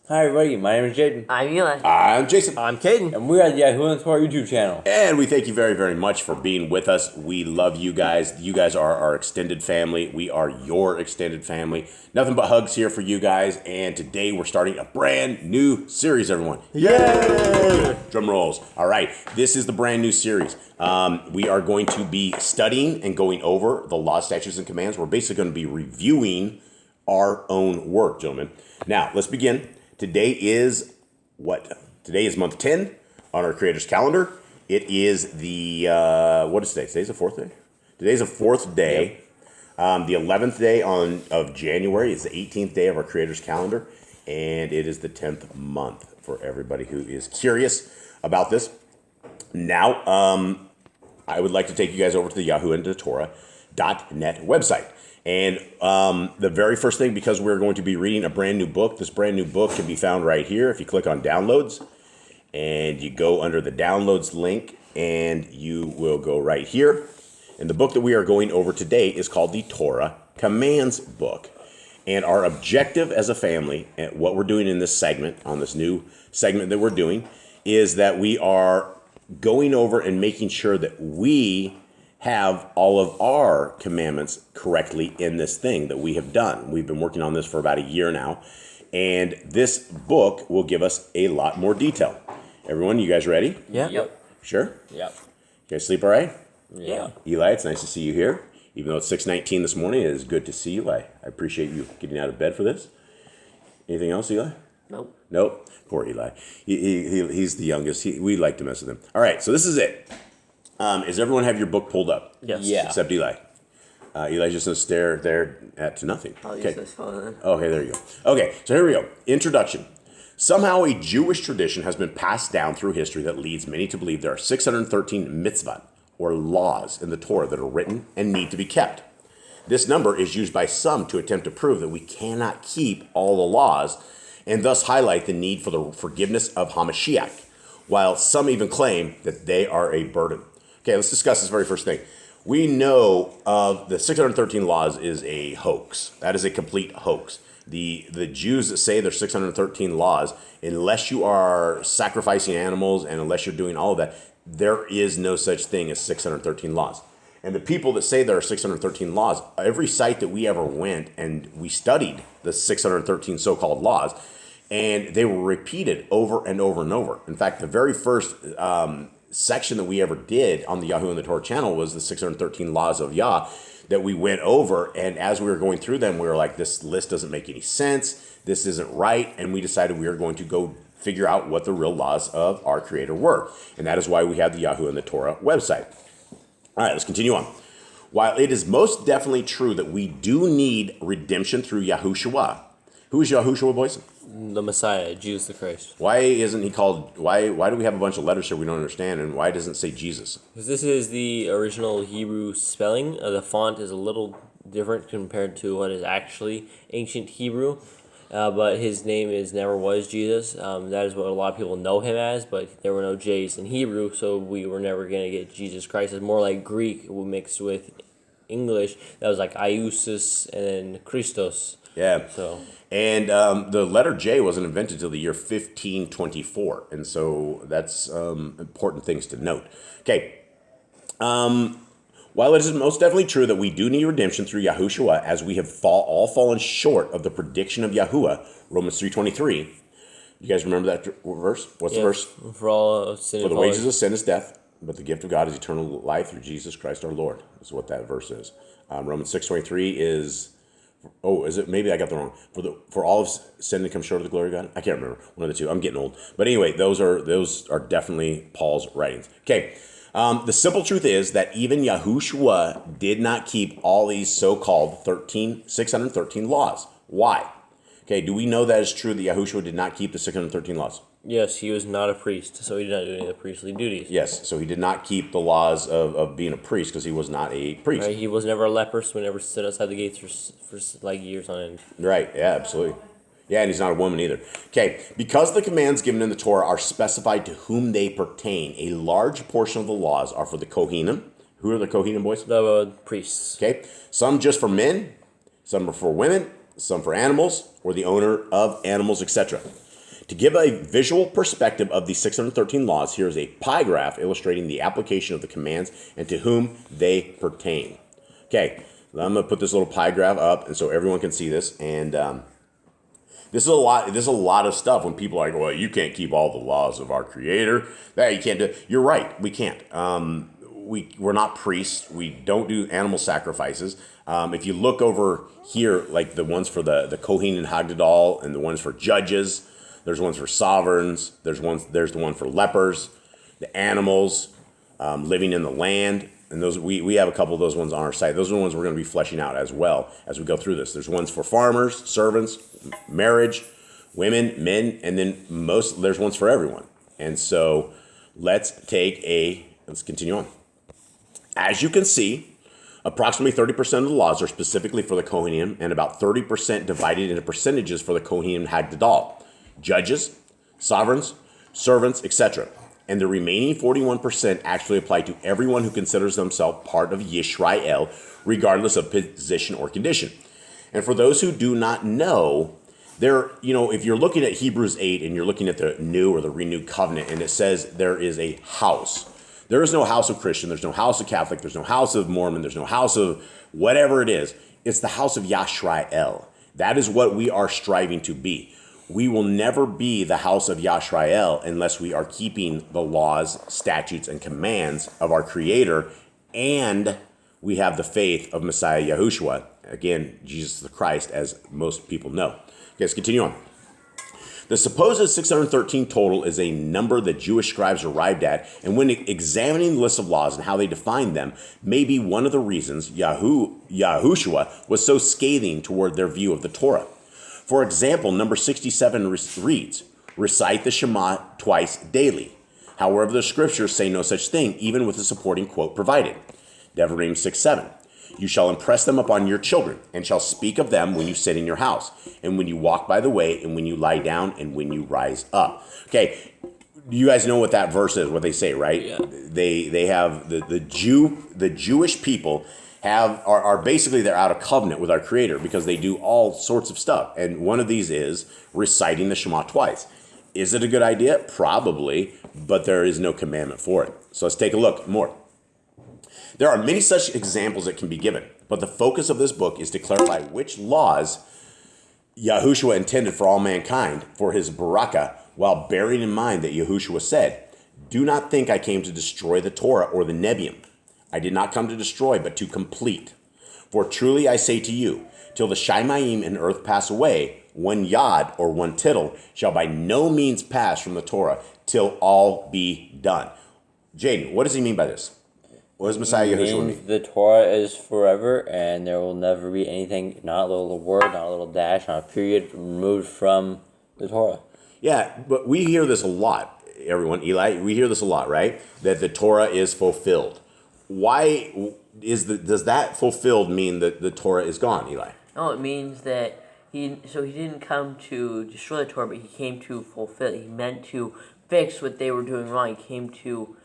Hi everybody, my name is Jaden. I'm Eli. I'm Jason. I'm Caden. And we are the YHWH and Torah YouTube channel. And we thank you very, very much for being with us. We love you guys. You guys are our extended family. We are your extended family. Nothing but hugs here for you guys. And today we're starting a brand new series, everyone. Yay! Drum rolls. All right. This is the brand new series. We are going to be studying and going over the laws, statutes, and commands. We're basically going to be reviewing our own work, gentlemen. Now, let's begin. Today is what? Today is month 10 on our Creator's calendar. It is the, what is today? Today's the fourth day? Today's the fourth day. Yep. The 11th day of January is the 18th day of our Creator's calendar. And it is the 10th month for everybody who is curious about this. Now, I would like to take you guys over to the YHWH.net website. And the very first thing, because we're going to be reading a brand new book, this brand new book can be found right here. If you click on downloads and you go under the downloads link and you will go right here. And the book that we are going over today is called the Torah Commands book. And our objective as a family, and what we're doing in this segment, on this new segment that we're doing, is that we are going over and making sure that we have all of our commandments correctly in this thing that we have done. We've been working on this for about a year now, and this book will give us a lot more detail. Everyone, you guys ready? Yeah. Yep. Sure? Yep. You guys sleep all right? Yeah. Eli, it's nice to see you here. Even though it's 6:19 this morning, it is good to see you, Eli. I appreciate you getting out of bed for this. Anything else, Eli? Nope. Poor Eli. He's the youngest. We like to mess with him. All right, so this is it. Does everyone have your book pulled up? Yes. Yeah. Except Eli. Eli's just going to stare there to nothing. I'll use Okay. this phone then. Okay, there you go. Okay, so here we go. Introduction. Somehow a Jewish tradition has been passed down through history that leads many to believe there are 613 mitzvot, or laws, in the Torah that are written and need to be kept. This number is used by some to attempt to prove that we cannot keep all the laws and thus highlight the need for the forgiveness of Hamashiach, while some even claim that they are a burden. Okay, let's discuss this very first thing. We know of the 613 laws is a hoax. That is a complete hoax. The Jews that say there's 613 laws, unless you are sacrificing animals and unless you're doing all of that, there is no such thing as 613 laws. And the people that say there are 613 laws, every site that we ever went and we studied the 613 so-called laws, and they were repeated over and over and over. In fact, the very first section that we ever did on the Yahoo and the Torah channel was the 613 laws of Yah that we went over. And as we were going through them, we were like, this list doesn't make any sense. This isn't right. And we decided we were going to go figure out what the real laws of our Creator were. And that is why we have the Yahoo and the Torah website. All right, let's continue on. While it is most definitely true that we do need redemption through Yahushua. Who is Yahushua, boys? The Messiah, Jesus the Christ. Why isn't he called, why do we have a bunch of letters here we don't understand, and why doesn't it say Jesus? Because this is the original Hebrew spelling. The font is a little different compared to what is actually ancient Hebrew. But his name never was Jesus. That is what a lot of people know him as, but there were no J's in Hebrew, so we were never going to get Jesus Christ. It's more like Greek mixed with English. That was like Iusis and then Christos. Yeah. So. And the letter J wasn't invented until the year 1524. And so that's important things to note. Okay. While it is most definitely true that we do need redemption through Yahushua, as we have all fallen short of the prediction of Yahuwah, Romans 3:23. You guys remember that verse? What's the verse? For all sin. For the wages of sin is death, but the gift of God is eternal life through Jesus Christ our Lord. Is what that verse is. Romans 6:23 is... Oh, is it? Maybe I got the wrong. For all of sin to come short of the glory of God. I can't remember. One of the two. I'm getting old. But anyway, those are definitely Paul's writings. Okay. The simple truth is that even Yahushua did not keep all these so-called 613 laws. Why? Okay. Do we know that is true that Yahushua did not keep the 613 laws? Yes, he was not a priest, so he did not do any of the priestly duties. Yes, so he did not keep the laws of being a priest because he was not a priest. Right, he was never a leper, so he never stood outside the gates for like years on end. Right, yeah, absolutely. Yeah, and he's not a woman either. Okay, because the commands given in the Torah are specified to whom they pertain, a large portion of the laws are for the Kohanim. Who are the Kohanim, boys? The priests. Okay, some just for men, some are for women, some for animals, or the owner of animals, etc. To give a visual perspective of the 613 laws, here is a pie graph illustrating the application of the commands and to whom they pertain. Okay, I'm going to put this little pie graph up, and so everyone can see this. And this is a lot. This is a lot of stuff. When people are like, "Well, you can't keep all the laws of our Creator," that you can't do. You're right. We can't. We're not priests. We don't do animal sacrifices. If you look over here, like the ones for the Kohen and Hagdadal, and the ones for judges. There's ones for sovereigns. There's the one for lepers, the animals living in the land, and those we have a couple of those ones on our site. Those are the ones we're going to be fleshing out as well as we go through this. There's ones for farmers, servants, marriage, women, men, and then there's ones for everyone. And so let's continue on. As you can see, approximately 30% of the laws are specifically for the Kohanim, and about 30% divided into percentages for the Kohanim and Hagdadal. Judges, sovereigns, servants, etc. And the remaining 41% actually apply to everyone who considers themselves part of Yisrael, regardless of position or condition. And for those who do not know, if you're looking at Hebrews 8 and you're looking at the new or the renewed covenant, and it says there is a house. There is no house of Christian, there's no house of Catholic, there's no house of Mormon, there's no house of whatever it is. It's the house of Yisrael. That is what we are striving to be. We will never be the house of Yisrael unless we are keeping the laws, statutes, and commands of our Creator, and we have the faith of Messiah Yahushua, again, Jesus the Christ, as most people know. Okay, let's continue on. The supposed 613 total is a number that Jewish scribes arrived at, and when examining the list of laws and how they defined them, may be one of the reasons Yahushua was so scathing toward their view of the Torah. For example, number 67 reads, "Recite the Shema twice daily. However, the scriptures say no such thing, even with the supporting quote provided." Devarim 6:7. "You shall impress them upon your children, and shall speak of them when you sit in your house, and when you walk by the way, and when you lie down, and when you rise up." Okay, you guys know what that verse is, what they say, right? Yeah. They have the Jewish people are basically they're out of covenant with our Creator because they do all sorts of stuff. And one of these is reciting the Shema twice. Is it a good idea? Probably, but there is no commandment for it. So let's take a look more. There are many such examples that can be given, but the focus of this book is to clarify which laws Yahushua intended for all mankind for his barakah, while bearing in mind that Yahushua said, "Do not think I came to destroy the Torah or the Nebiim. I did not come to destroy, but to complete. For truly I say to you, till the Shamayim and earth pass away, one yod or one tittle shall by no means pass from the Torah till all be done." Jaden, what does he mean by this? What does Messiah Yahushua mean? The Torah is forever, and there will never be anything, not a little word, not a little dash, not a period, removed from the Torah. Yeah, but we hear this a lot, everyone. Eli, we hear this a lot, right? That the Torah is fulfilled. Why does that fulfilled mean that the Torah is gone, Eli? No, it means that he didn't come to destroy the Torah, but he came to fulfill it. He meant to fix what they were doing wrong. He came to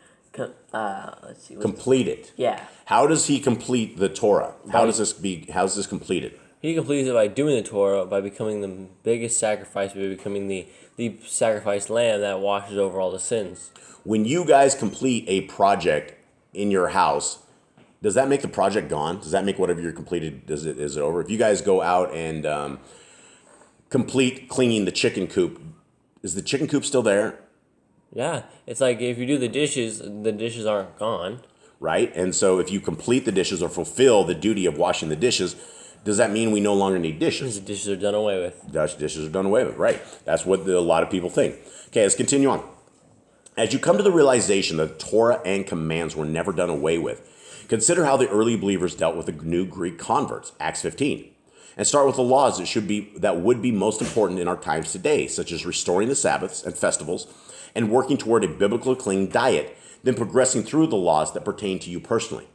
complete it. Yeah. How does he complete the Torah? How's this completed? He completes it by doing the Torah, by becoming the biggest sacrifice, by becoming the sacrificed lamb that washes over all the sins. When you guys complete a project in your house, does that make the project gone? Does that make whatever you're completed, is it over? If you guys go out and complete cleaning the chicken coop, is the chicken coop still there? Yeah, it's like if you do the dishes aren't gone. Right? And so if you complete the dishes or fulfill the duty of washing the dishes, does that mean we no longer need dishes? The dishes are done away with. Dishes are done away with, right. That's what a lot of people think. Okay, let's continue on. As you come to the realization that Torah and commands were never done away with, consider how the early believers dealt with the new Greek converts, Acts 15. And start with the laws that would be most important in our times today, such as restoring the Sabbaths and festivals, and working toward a biblically clean diet, then progressing through the laws that pertain to you personally.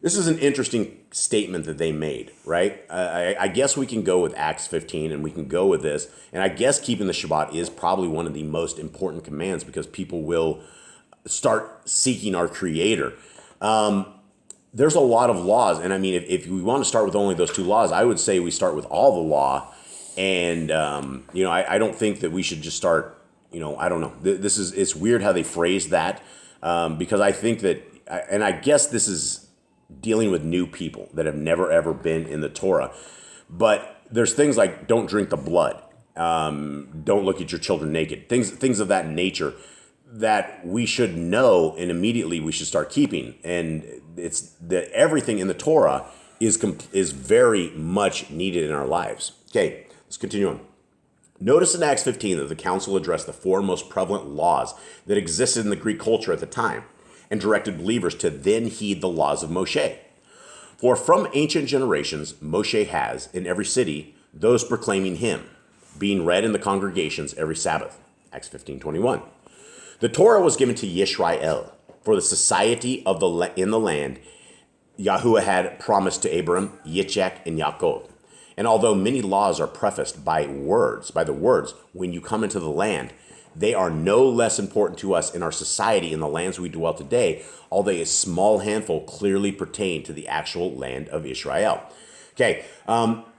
This is an interesting statement that they made, right? I guess we can go with Acts 15 and we can go with this. And I guess keeping the Shabbat is probably one of the most important commands because people will start seeking our Creator. There's a lot of laws. And I mean, if we want to start with only those two laws, I would say we start with all the law And, I don't think that we should just start, I don't know. It's weird how they phrase that because I think that, and I guess this is dealing with new people that have never, ever been in the Torah. But there's things like don't drink the blood, don't look at your children naked, things of that nature that we should know and immediately we should start keeping. And it's that everything in the Torah is very much needed in our lives. Okay, let's continue on. Notice in Acts 15 that the council addressed the four most prevalent laws that existed in the Greek culture at the time and directed believers to then heed the laws of Moshe. For from ancient generations, Moshe has, in every city, those proclaiming him, being read in the congregations every Sabbath. Acts 15:21. The Torah was given to Yisrael for the society of in the land Yahuwah had promised to Abram, Yitzchak, and Yaakov. And although many laws are prefaced by the words, when you come into the land, they are no less important to us in our society in the lands we dwell today, although a small handful clearly pertain to the actual land of Israel. Okay,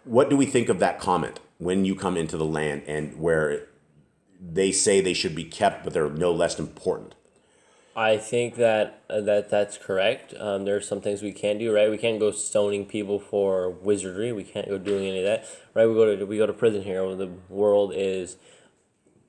what do we think of that comment? When you come into the land and where they say they should be kept, but they're no less important. I think that's correct. There are some things we can't do, right? We can't go stoning people for wizardry. We can't go doing any of that, right? We go to prison here where the world is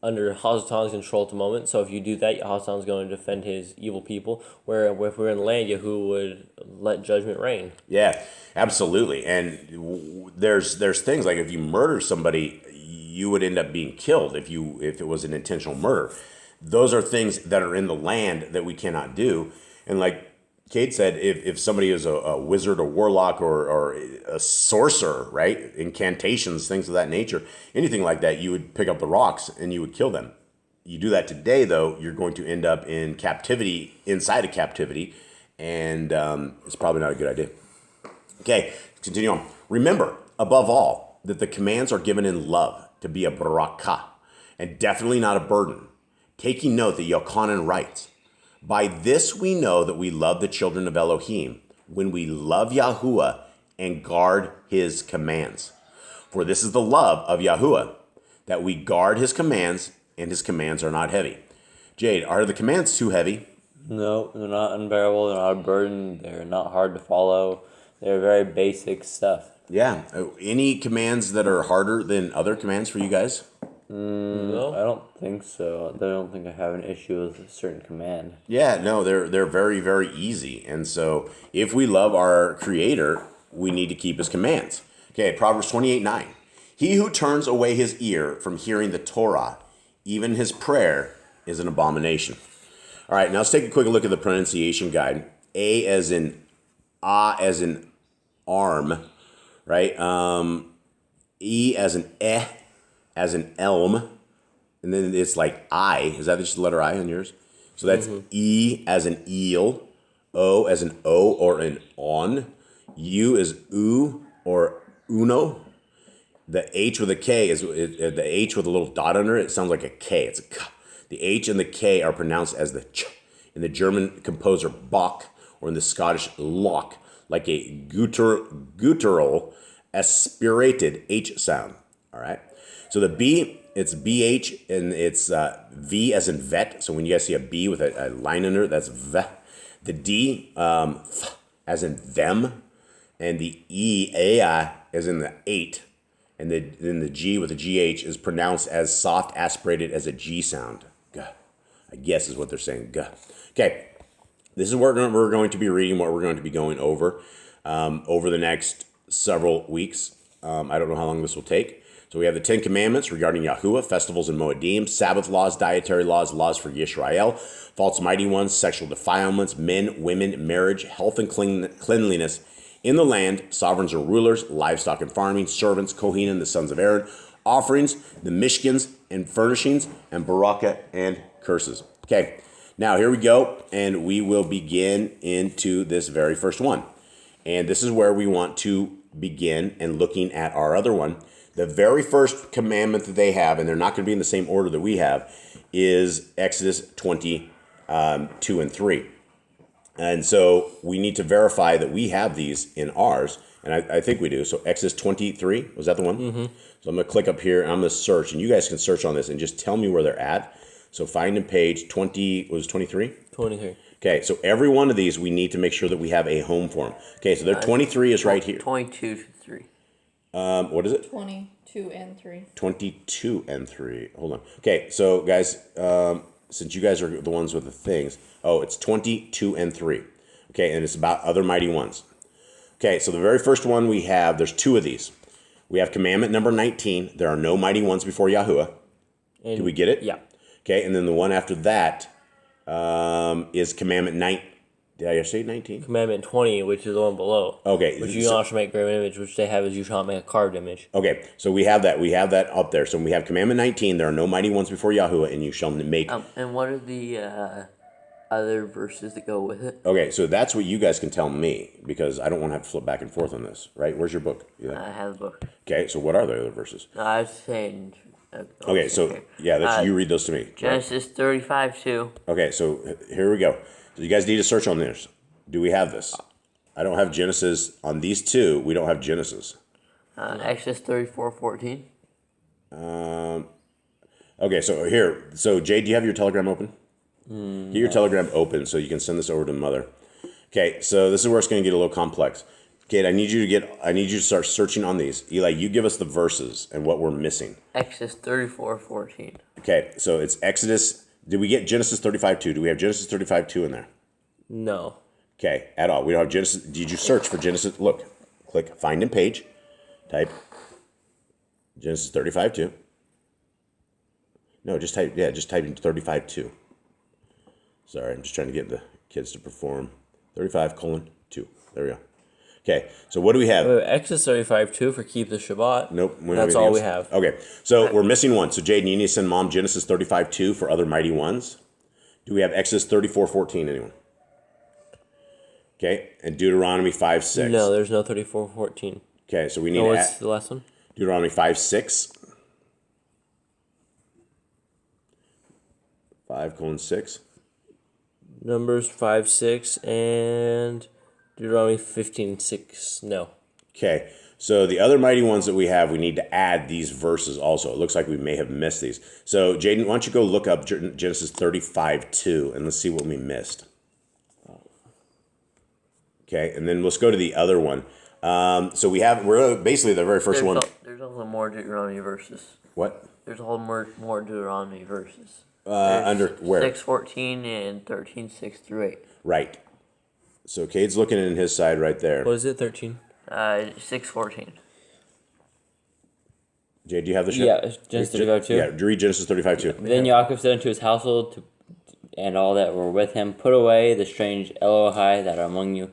under Hazatan's control at the moment. So if you do that, Hazatan's going to defend his evil people. Where if we're in the land, Yahuwah would let judgment reign. Yeah, absolutely. And there's things like if you murder somebody, you would end up being killed if it was an intentional murder. Those are things that are in the land that we cannot do. And like Kate said, if somebody is a wizard or warlock or a sorcerer, right? Incantations, things of that nature, anything like that, you would pick up the rocks and you would kill them. You do that today, though, you're going to end up in captivity, inside of captivity, and it's probably not a good idea. Okay, continue on. Remember, above all, that the commands are given in love to be a barakah, and definitely not a burden. Taking note that Yochanan writes, by this we know that we love the children of Elohim, when we love Yahuwah and guard his commands. For this is the love of Yahuwah, that we guard his commands, and his commands are not heavy. Jade, are the commands too heavy? No, they're not unbearable. They're not a burden. They're not hard to follow. They're very basic stuff. Yeah. Any commands that are harder than other commands for you guys? No, I don't think so. I don't think I have an issue with a certain command. Yeah, no, they're very, very easy. And so if we love our Creator, we need to keep his commands. Okay, Proverbs 28:9. He who turns away his ear from hearing the Torah, even his prayer is an abomination. All right, now let's take a quick look at the pronunciation guide. A as in as in arm, right? E as in as an elm, and then it's like I. Is that just the letter I on yours? So that's E as an eel, O as an O or an on, U is U or uno. The H with a K is the H with a little dot under it. It sounds like a K. It's a K. The H and the K are pronounced as the ch in the German composer Bach or in the Scottish lock, like a guttural aspirated H sound. All right. So the B, it's BH, and it's V as in vet. So when you guys see a B with a line under it, that's V. The D, as in them. And the E, A, as in the 8. And then the G with a GH is pronounced as soft aspirated as a G sound. Guh. I guess is what they're saying. Guh. Okay. This is what we're going to be reading, what we're going to be going over the next several weeks. I don't know how long this will take. So we have the 10 Commandments regarding Yahuwah, festivals and Moedim, Sabbath laws, dietary laws, laws for Yisrael, false mighty ones, sexual defilements, men, women, marriage, health and cleanliness in the land, sovereigns or rulers, livestock and farming, servants, Kohanim, the sons of Aaron, offerings, the mishkans and furnishings, and barakah and curses. Okay, now here we go, and we will begin into this very first one. And this is where we want to begin and looking at our other one. The very first commandment that they have, and they're not going to be in the same order that we have, is Exodus 22 and 3. And so we need to verify that we have these in ours And I think we do. So Exodus 23, was that the one? Mm-hmm. So I'm going to click up here, and I'm going to search, and you guys can search on this and just tell me where they're at. So find in page 20, was it 23? 23. Okay, so every one of these, we need to make sure that we have a home for them. Okay, so their 23 is right here. 22 to 3. What is it? 22 and 3. 22 and 3. Hold on. Okay, so guys, since you guys are the ones with the things, it's 22 and 3. Okay, and it's about other mighty ones. Okay, so the very first one we have, there's two of these. We have commandment number 19. There are no mighty ones before Yahuwah. Do we get it? Yeah. Okay, and then the one after that is commandment 9. Did I say 19? Commandment 20, which is the one below. Okay. Which you not shall make graven image, which they have is you shall not make a carved image. Okay, so we have that. We have that up there. So we have commandment 19. There are no mighty ones before Yahuwah, and you shall make. And what are the other verses that go with it? Okay, so that's what you guys can tell me, because I don't want to have to flip back and forth on this, right? Where's your book? I have the book. Okay, so what are the other verses? I was saying. Okay, so yeah, you read those to me. Genesis 35:2. Okay, so here we go. So you guys need to search on this. Do we have this? I don't have Genesis on these two. We don't have Genesis. Exodus 34:14. Okay, so here. So Jay, do you have your Telegram open? Get your Telegram open so you can send this over to Mother. Okay, so this is where it's going to get a little complex. Okay, I need you to start searching on these. Eli, you give us the verses and what we're missing. Exodus 34:14. Okay, so it's Exodus. Did we get Genesis 35:2? Do we have Genesis 35:2 in there? No. Okay, at all. We don't have Genesis. Did you search for Genesis? Look, click find in page. Type Genesis 35:2. No, just type in 35:2. Sorry, I'm just trying to get the kids to perform. 35:2. There we go. Okay, so what do we have? Exodus 35:2 for keep the Shabbat. Nope. That's all we have. Okay, so we're missing one. So Jaden, you need to send Mom Genesis 35:2 for other mighty ones. Do we have Exodus 34:14? Anyone? Okay, and Deuteronomy 5:6. No, there's no 34:14. Okay, so we need what's the last one? Deuteronomy 5:6. 5:6. Numbers 5:6 and Deuteronomy 15:6. No. Okay, so the other mighty ones that we have, we need to add these verses also. It looks like we may have missed these. So Jaden, why don't you go look up Genesis 35:2 and let's see what we missed. Okay, and then let's go to the other one. So we're basically the very first one. There's also more Deuteronomy verses. What? There's a whole more Deuteronomy verses. Under where? 6:14 and 13:6-8. Right. So Cade's looking in his side right there. What is it, 13? 6:14. Jay, do you have the ship? Yeah, Genesis 35:2. Yeah, read Genesis 35:2. Then Yaakov said unto his household and all that were with him, put away the strange Elohai that are among you,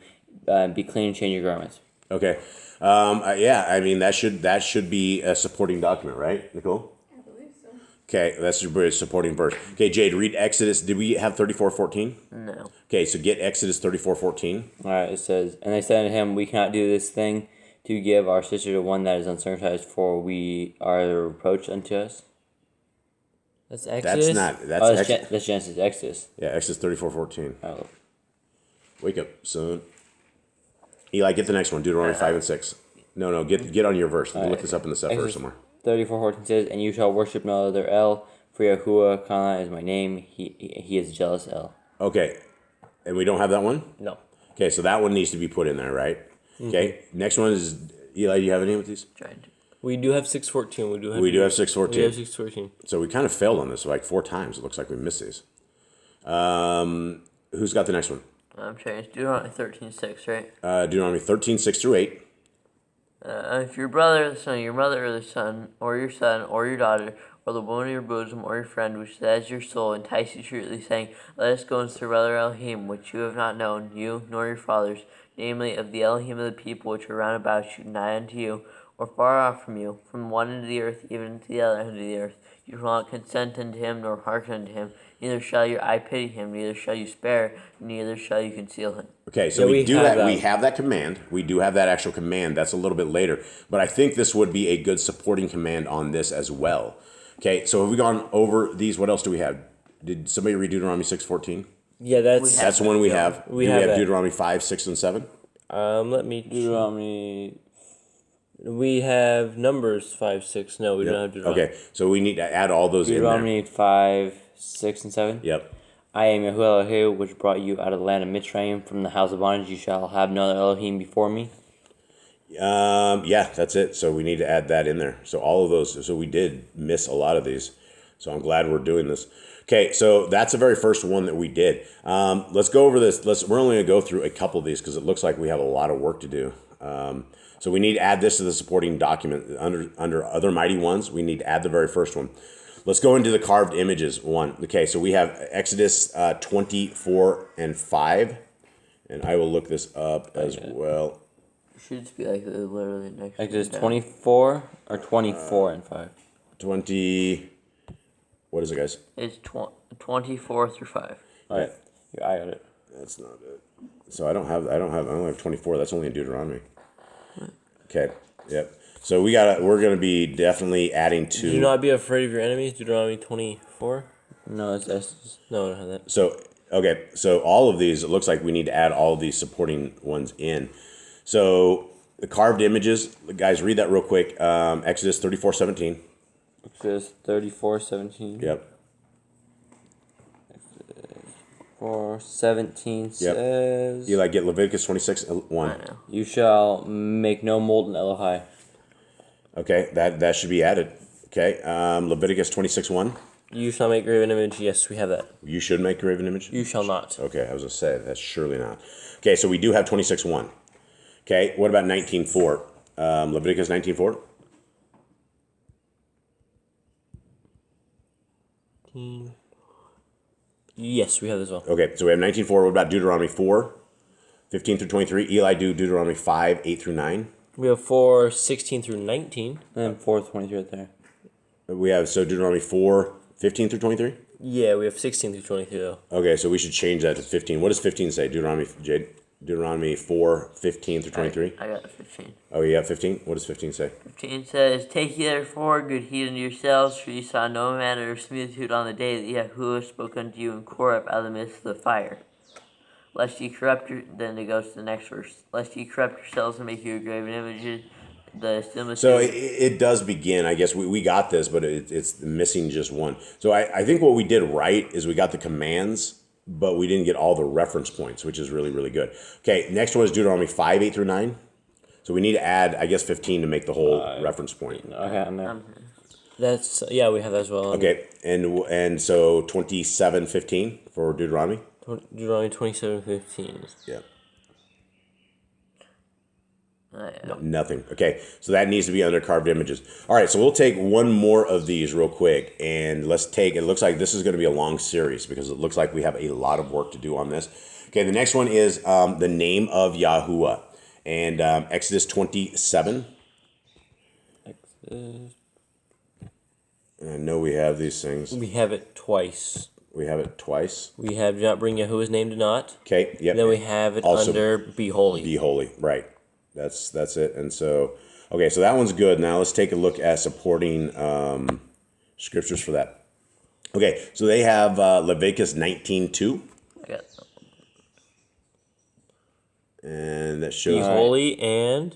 be clean, change your garments. Okay. Yeah, I mean, that should be a supporting document, right, Nicole? I believe so. Okay, that's your supporting verse. Okay, Jade, read Exodus. Did we have 34:14? No. Okay, so get Exodus 34:14. All right, it says, and they said unto him, we cannot do this thing to give our sister to one that is uncircumcised, for we are a reproach unto us. That's Exodus? That's Genesis, Exodus. Yeah, Exodus 34:14. Oh. Wake up, son. Eli, get the next one, Deuteronomy 5 and 6. No, get on your verse. Look this up in the Sefer somewhere. 34:14 says, and you shall worship no other El, for Yahuwah Kana is my name. He is jealous El. Okay, and we don't have that one? No. Okay, so that one needs to be put in there, right? Okay, next one is, Eli, do you have any with these? Trying to. We do have 6:14. We do have 6:14. We have 6:14. So we kind of failed on this like 4 times. It looks like we missed these. Who's got the next one? I'm trying. It's Deuteronomy 13:6, right? Deuteronomy 13:6-8. If your brother, the son of your mother, or the son, or your daughter, or the woman of your bosom, or your friend, which says your soul, entice you secretly, saying, let us go and serve other Elohim, which you have not known, you nor your fathers, namely of the Elohim of the people which are round about you, nigh unto you, or far off from you, from one end of the earth, even to the other end of the earth. You shall not consent unto him, nor hearken unto him. Neither shall your eye pity him, neither shall you spare, neither shall you conceal him. Okay, so we have that command. We do have that actual command. That's a little bit later. But I think this would be a good supporting command on this as well. Okay, so have we gone over these? What else do we have? Did somebody read Deuteronomy 6:14? Yeah, that's the one we have. We do have we have that. Deuteronomy 5, 6, and 7? Let me. Deuteronomy. We have Numbers 5, 6. No, we don't have Deuteronomy. Okay, so we need to add all those in there. Deuteronomy 5, 6, and 7. Yep. I am YHWH, which brought you out of the land of Mitzrayim from the house of bondage. You shall have no other Elohim before me. Yeah, that's it. So we need to add that in there. So all of those. So we did miss a lot of these. So I'm glad we're doing this. Okay, so that's the very first one that we did. Let's go over this. We're only gonna go through a couple of these because it looks like we have a lot of work to do. So we need to add this to the supporting document under other mighty ones. We need to add the very first one. Let's go into the carved images one. Okay, so we have Exodus 24 and 5, and I will look this up as well. It should just be like literally next. Exodus 24 or 24 and 5. 20. What is it, guys? It's 24 through 5. All right, I got it. That's not it. So I only have 24. That's only in Deuteronomy. Okay. Yep. So we're gonna be definitely adding to. Do not be afraid of your enemies. Deuteronomy 24. No, it's No, I don't have that. So okay. So all of these, it looks like we need to add all of these supporting ones in. So the carved images, guys, read that real quick. Exodus 34:17. Exodus 34:17. Yep. 4:17 says, Eli, get Leviticus 26:1. I know. "You shall make no molten Elohai." Okay, that should be added. Okay, Leviticus 26:1. You shall make graven image. Yes, we have that. You should make graven image. You shall not. Okay, I was gonna say that's surely not. Okay, so we do have 26:1. Okay, what about 19:4? Leviticus 19:4. Yes, we have this one. Okay, so we have 19:4. What about Deuteronomy 4, 15 through 23? Eli, do Deuteronomy 5, 8 through 9. We have 4, 16 through 19. And then 4:23 right there. We have Deuteronomy 4, 15 through 23. Yeah, we have 16 through 23 though. Okay, so we should change that to 15. What does 15 say? Deuteronomy 4, 15 through 23. I got 15. Oh, you have 15? What does 15 say? 15 says, "Take ye therefore good heed unto yourselves, for ye saw no manner of similitude on the day that Yahuwah spoke unto you in Korah out of the midst of the fire. Lest ye corrupt then it goes to the next verse. Lest ye corrupt yourselves and make you a graven images, the similitude." So it does begin. I guess we got this, but it's missing just one. So I think what we did right is we got the commands, but we didn't get all the reference points, which is really, really good. Okay, next one is Deuteronomy 5, 8 through 9. So we need to add, I guess, 15 to make the whole reference point. Okay, I'm there. That's yeah, we have that as well. Okay, and so 27:15 for Deuteronomy. Deuteronomy 27:15. Yeah. Yeah. Nothing. Okay, so that needs to be under carved images. All right, so we'll take one more of these real quick, and it looks like this is going to be a long series because it looks like we have a lot of work to do on this. Okay, the next one is the name of Yahuwah, and Exodus 27. Exodus. And I know we have these things. We have it twice. We have it twice. We have do not bring Yahuwah's name to naught. Okay, yep. And then we have it Also, under be holy. Be holy, right. That's it. And so, okay, so that one's good. Now let's take a look at supporting scriptures for that. Okay, so they have Leviticus 19:2. I got some. And that Be shows... holy and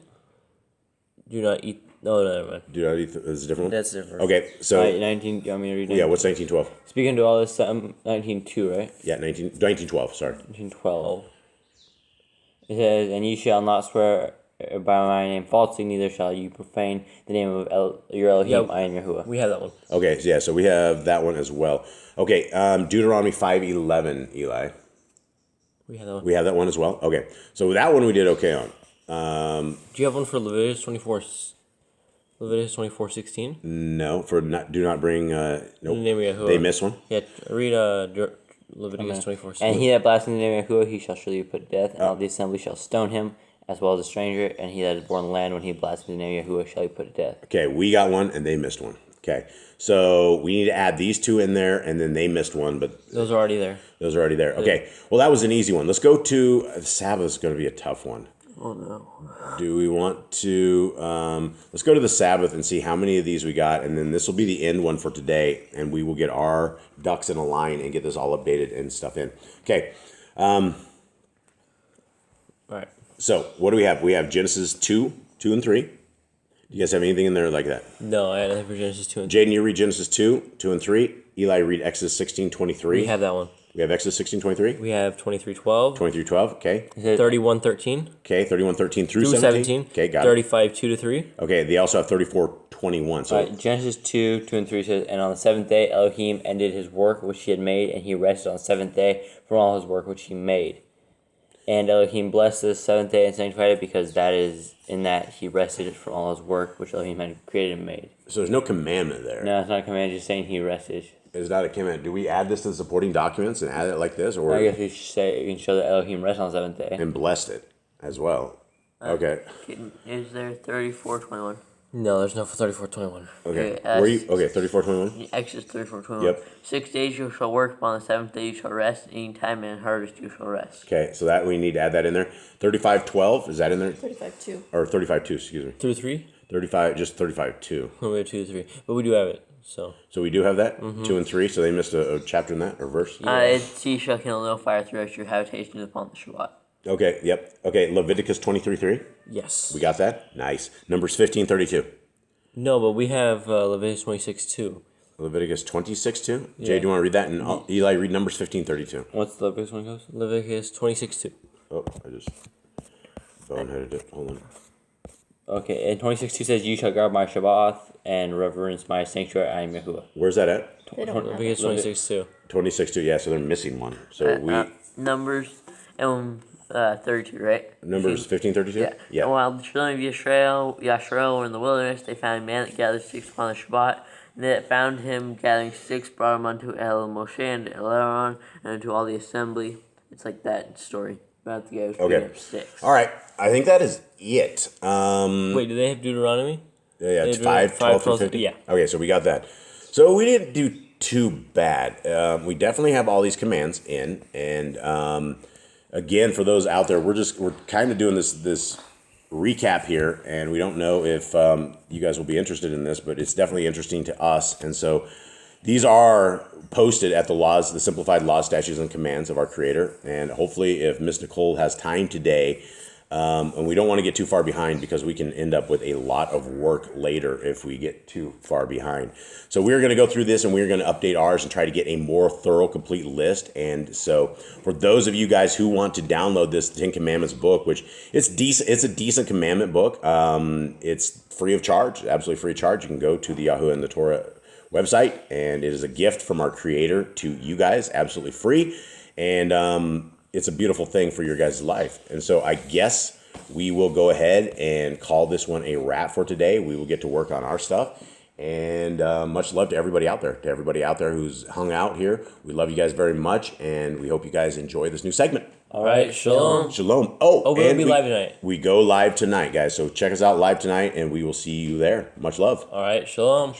do not eat. No, never mind. Do I read is it a different one? That's different. Okay, so... All right, 19. You want me to read 19? Yeah, what's 19:12? Speaking to all this, 19:2, right? Yeah, 19:12, sorry. 19:12. It says, "And ye shall not swear by my name falsely, neither shall you profane the name of your Elohim. Yeah. I am Yahuwah." We have that one. Okay, yeah, so we have that one as well. Okay, Deuteronomy 5:11, Eli. We have that one. We have that one as well? Okay, so that one we did okay on. Do you have one for Leviticus 24? Leviticus 24:16. No, do not bring... Nope, The name of Yahuwah. they missed one. Yeah, read Leviticus 24:16. "And he that blasphemes the name of Yahuwah, he shall surely be put to death, and all the assembly shall stone him, as well as a stranger, and he that is born in the land, when he blasphemes the name of Yahuwah, shall be put to death." Okay, we got one and they missed one. Okay, so we need to add these two in there, and then they missed one, but Those are already there. those are already there. Okay, well, that was an easy one. Let's go to... Sabbath is going to be a tough one. Oh no. Do we want to... let's go to the Sabbath and see how many of these we got, and then this will be the end one for today, and we will get our ducks in a line and get this all updated and stuff in. Okay, All right. So what do we have? We have Genesis 2, 2 and 3. Do you guys have anything in there like that? No, I had nothing for Genesis 2 and 3. Jaden, you read Genesis 2, 2 and 3. Eli, read Exodus 16:23. We have that one. We have Exodus 16:23. We have 23:12. 23:12. Okay. 31:13. Okay. 31:13 through Through 17. Okay, got it. 35:2-3. Okay. They also have 34:21. So Genesis 2, 2 and 3 says, And on the seventh day Elohim ended his work which he had made, and he rested on the seventh day from all his work which he made. And Elohim blessed the seventh day and sanctified it, because that is in that he rested from all his work which Elohim had created and made. there's no commandment there. No, it's not a command, just saying he rested. It's not a commandment. Do we add this to the supporting documents and add it like this, or I guess we should say we can show that Elohim rested on the seventh day. and blessed it as well? Okay. Is there 34:21? No, there's no 34:21. Okay. Okay, Where you? Okay. 34:21. Exodus 34:21. Yep. 6 days you shall work, upon the seventh day you shall rest. Any time and harvest you shall rest. Okay. So that we need to add that in there. 35:12. Is that in there? 35:2. Or 35:2? Excuse me. 2-3? 35. Just 35:2. We have 2-3, but we do have it. So So we do have that 2 and 3. So they missed a chapter in that or verse. It's ye shall kindle no fire throughout your habitations upon the Shabbat. Okay. Yep. Okay. Leviticus 23:3. yes. We got that. Nice. Numbers 15:32. No, but we have Leviticus 26:2. Leviticus 26:2. Jay, do you want to read that? And Eli, read Numbers 15:32. What's the biggest one goes? Leviticus 26:2. Oh, I just boneheaded it. Hold on. Okay, and 26:2 says, You shall guard my Shabbat and reverence my sanctuary, I am Yahuwah. Where's that at? They don't have Leviticus it. 26:2. 26:2. Yeah. So they're missing one. So we Numbers and 32, right? Numbers 15:32. Yeah. And while the children of Yashrael were in the wilderness, they found a man that gathered sticks upon the Shabbat. And they that found him gathering sticks brought him unto El Moshe and Eleron and unto all the assembly. It's like that story about the guy who's picking up sticks. All right. I think that is it. Wait, do they have Deuteronomy? Yeah, it's They do 5, 12, 12, 50. yeah. Okay, so we got that. So we didn't do too bad. We definitely have all these commands in, and again, for those out there, we're kind of doing this recap here, and we don't know if you guys will be interested in this, but it's definitely interesting to us. And so these are posted at the simplified laws, statutes, and commands of our Creator. And hopefully, if Miss Nicole has time today, and we don't want to get too far behind, because we can end up with a lot of work later if we get too far behind. So we're going to go through this, and we're going to update ours and try to get a more thorough, complete list. And so for those of you guys who want to download this Ten Commandments book, which it's a decent commandment book, it's free of charge, absolutely free of charge. You can go to the Yahoo and the Torah website, and it is a gift from our Creator to you guys, absolutely free. And it's a beautiful thing for your guys' life. And so I guess we will go ahead and call this one a wrap for today. We will get to work on our stuff. And much love to everybody out there. To everybody out there who's hung out here. We love you guys very much, and we hope you guys enjoy this new segment. All right, shalom. Shalom. Oh, we'll be live tonight. We go live tonight, guys. So check us out live tonight, and we will see you there. Much love. All right, shalom.